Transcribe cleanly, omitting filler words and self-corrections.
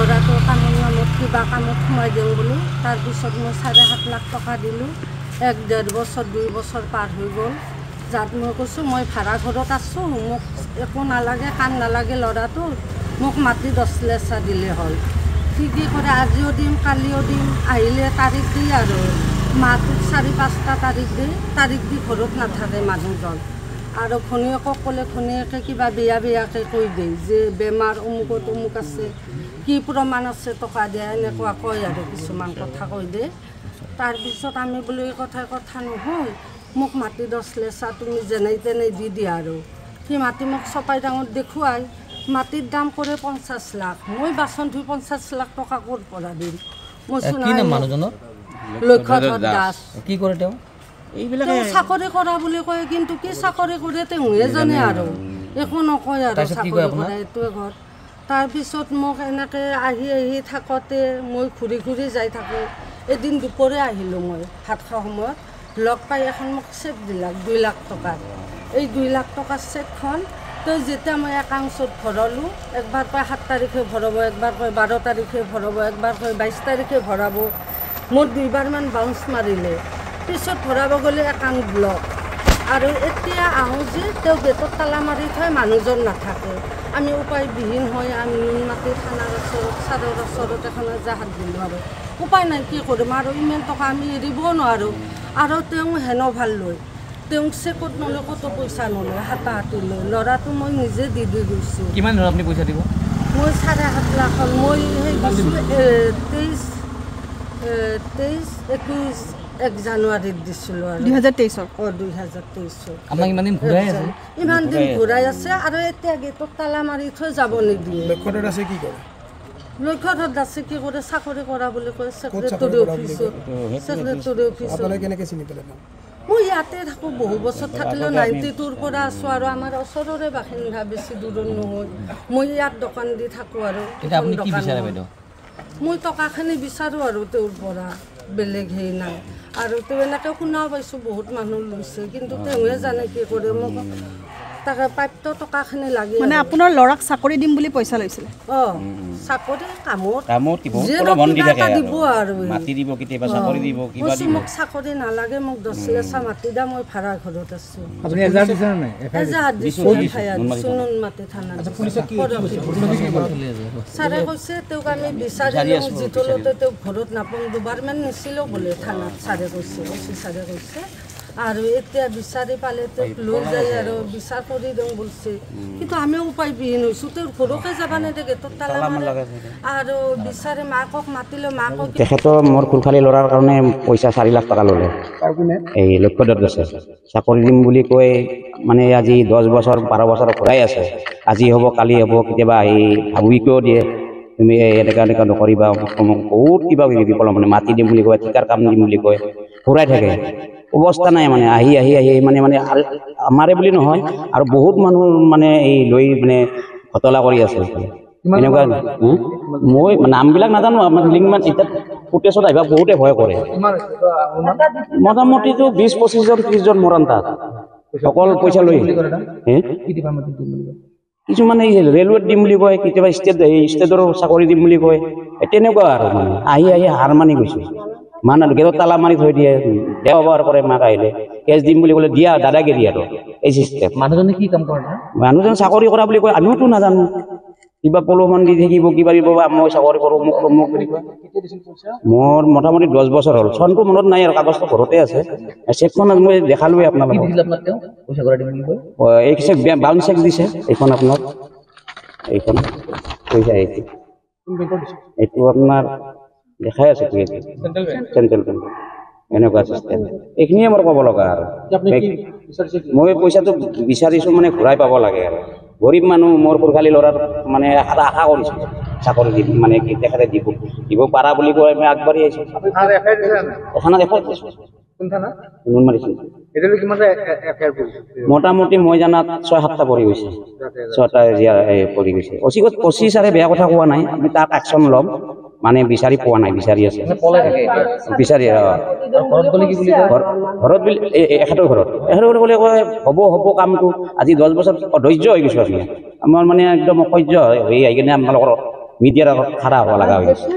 ল'ৰাটো কামৰ নামত কিবা কামত সোমাই দিওঁ বুলি তাৰপিছত মই 7.5 লাখ টকা দিলোঁ 1.5 বছৰ 2 বছৰ পাৰ হৈ গ'ল যাত মই কৈছোঁ মই ভাড়া ঘৰত আছোঁ মোক একো নালাগে কাম নালাগে ল'ৰাটো মোক মাটি 10 লেচা দিলে হ'ল কি কৰে আজিও দিম কালিও দিম আহিলে তাৰিখ দি আৰু মাহটোত 4-5টা তাৰিখ দি ঘৰত নাথাকে মানুহজন আৰু ঘনীয়েকক ক'লে ঘনীয়েকে কিবা বেয়াকৈ কৈ দিয়ে যে বেমাৰ অমুক আছে কি প্ৰমাণ আছে টকা দিয়া এনেকুৱা কয় আৰু কিছুমান কথা কৈ দিয়ে তাৰপিছত আমি বোলো এই কথা নহয় মোক মাটি 10 লেচা তুমি যেনেই তেনেই দি দিয়া আৰু সি মাটি মোক চপাই ডাঙৰ দেখুৱাই মাটিৰ দাম কৰে 50 লাখ মই বাচন ধুই 50 লাখ টকা ক'ৰ পৰা দিম মই লক্ষ্যধৰ দাস কি কৰে তেওঁ এইবিলাক চাকৰি কৰা বুলি কয় কিন্তু কি চাকৰি কৰে তেওঁহে জানে আৰু একো নকয় আৰু চাকৰি কৰা এইটোৱে ঘৰ তাৰপিছত মোক এনেকৈ আহি থাকোঁতে মই ঘূৰি যাই থাকোঁ এদিন দুপৰীয়া আহিলোঁ মই ভাত খোৱা সময়ত লগ পাই এখন মোক চেক দিলাক 2 লাখ টকাৰ এই 2 লাখ টকাৰ চেকখন তই যেতিয়া মই একাউণ্টত ভৰালোঁ একবাৰ কয় 7 তাৰিখে ভৰাব একবাৰ কয় 12 তাৰিখে ভৰাব একবাৰ কয় 22 তাৰিখে ভৰাব মোৰ 2বাৰমান বাউন্স মাৰিলে পিছত ভৰাব গ'লে একাউণ্ট ব্লক আৰু এতিয়া আহোঁ যে তেওঁ গেটত তালা মাৰি থয় মানুহজন নাথাকে আমি উপায়বিহীন হৈ আমি নুনমাটি থানাৰ ওচৰত ছাৰৰ ওচৰত এখন এজাহাত দিলোঁ আৰু উপায় নাই কি কৰিম আৰু ইমান টকা আমি এৰিব নোৱাৰোঁ আৰু তেওঁ হেন ভাল লয় তেওঁক চেকত নলয় কত পইচা নলয় হাতাহাতি লৈ ল'ৰাটো মই নিজে দি গৈছোঁ কিমান ধৰক আপুনি পইচা দিব মই 7.5 লাখ মই সেই দিছিলোঁ 23-21 জানুৱাৰীত দিছিলোঁ আৰু 2023 2023 আমাক ইমান দিন ঘূৰাই আছে ইমান দিন ঘূৰাই আছে আৰু এতিয়া গেটত তালা মাৰি থৈ যাব নিদিয়ে লক্ষ্যধৰ দাসে কি কৰে লক্ষ্যধৰ দাসে কি কৰে চাকৰি কৰা বুলি কয় ছেক্ৰেটাৰী অফিচত আপোনালোকে কেনেকৈ চিনি পালে মই ইয়াতে থাকোঁ বহু বছৰ থাকিলেও 92ৰ পৰা আছোঁ আৰু আমাৰ ওচৰৰে বাসিন্দা বেছি দূৰৰ নহয় মই ইয়াত দোকান দি থাকোঁ আৰু মই টকাখিনি বিচাৰোঁ আৰু তেওঁৰ পৰা বেলেগ হেৰি নাই আৰু তেওঁ এনেকৈ শুনাও পাইছোঁ বহুত মানুহ লৈছে কিন্তু তেওঁহে জানে কি কৰে মোক তাকে প্ৰাপ্ত টকাখিনি লাগে মানে আপোনাৰ ল'ৰাক চাকৰি দিম বুলি পইচা লৈছিলে চাকৰি কামত দিব আৰু মোক চাকৰি নালাগে মোক 10 লেচা মাটি দা মই ভাড়া ঘৰত আছোঁ এজাহাত দিছোঁ নুনমাটি থানাত ছাৰে কৈছে তেওঁক আমি বিচাৰিলোঁ যিটোলতে তেওঁক ঘৰত নাপাওঁ 2বাৰমান নিছিলোঁ বোলে থানাত ছাৰে কৈছে ছাৰে কৈছে আৰু এতিয়া বিচাৰি পালে তেওঁক লৈ যায় আৰু বিচাৰ কৰি দিওঁ বলছে কিন্তু আমি উপায়বিহীন হৈছোঁ তেওঁৰ ঘৰকে যাব নিদিয়ে গেটত তালা মাৰে আৰু বিচাৰে মাকক মাতিলে মাকক তেখেতৰ মোৰ খুলখালী ল'ৰাৰ কাৰণে পইচা 4 লাখ টকা ল'লে এই লক্ষ্যধৰ দাসে চাকৰি দিম বুলি কৈ মানে আজি 10 বছৰ 12 বছৰ ঘূৰাই আছে আজি হ'ব কালি হ'ব কেতিয়াবা আহি ভাবুকিও দিয়ে তুমি এনেকুৱা নকৰিবা বহুত কিবা বিফল মানে মাটি দিম বুলি কয় ঠিকাৰ কাম দিম বুলি কয় ঘূৰাই থাকে অৱস্থা নাই মানে আহি মানে আমাৰে বুলি নহয় আৰু বহুত মানুহ মানে এই লৈ মানে ঘটলা কৰি আছে এনেকুৱা মই নামবিলাক নাজানো আমাৰ লিংকমান এতিয়া ফুটেজত আহিবা বহুতে ভয় কৰে মোটামুটিতো 20-25 জন 30 জন মৰাণ তাত অকল পইচা লৈ কিছুমানে ৰেলৱেত দিম বুলি কয় কেতিয়াবা ষ্টেটৰ চাকৰি দিম বুলি কয় তেনেকুৱা আৰু মানে আহি হাৰ মানি গৈছোঁ মানুহ গেটত তালা মাৰি থৈ দিয়ে দেওবাৰ কৰে মাক আহিলে কেছ দিম বুলি ক'লে দিয়া দাদাগিৰি আৰু এই চিষ্টেম মানুহজনে কি কাম কৰে মানুহজন চাকৰি কৰা বুলি কয় আমিওতো নাজানো কিবা প্ৰলোভন দি থাকিব কিবা দিব মই চাকৰি কৰোঁ মোক বুলি কয় মোৰ মোটামুটি 10 বছৰ হ'ল চনটো মনত নাই আৰু কাগজটো ঘৰতে আছে চেকখন মই দেখালোৱে আপোনালোকক এই চেক বাউন্স চেক দিছে এইখন আপোনাক এইখন পইচা এইটো আপোনাৰ দেখাই আছে চেণ্ট্ৰেল বেংক এনেকুৱা চিষ্টেম এইখিনিয়ে মোৰ ক'ব লগা আৰু মই পইচাটো বিচাৰিছোঁ মানে ঘূৰাই পাব লাগে আৰু গৰীব মানুহ মোৰ খুলখালী ল'ৰাৰ মানে আশা কৰিছোঁ চাকৰি দিম মানে কি তেখেতে দিব পাৰা বুলি কৈ মই আগবাঢ়ি আহিছোঁ থানাত এফআইআৰ দিছোঁ মোটামুটি মই জানাত 6-7টা পৰি গৈছে 6টা পৰি গৈছে অচিকত 25 আৰু বেয়া কথা কোৱা নাই আমি তাক একশ্যন ল'ম মানে বিচাৰি পোৱা নাই বিচাৰি আছে বিচাৰি ঘৰত বুলি এখেতৰ ঘৰত বোলে কয় হ'ব কামটো আজি 10 বছৰ অধৈৰ্য হৈ গৈছোঁ আমি আমাৰ মানে একদম অসহ্য হৈ আহি কিনে আপোনালোকৰ মিডিয়াৰ আগত খাৰা হ'ব লগা হৈ গৈছে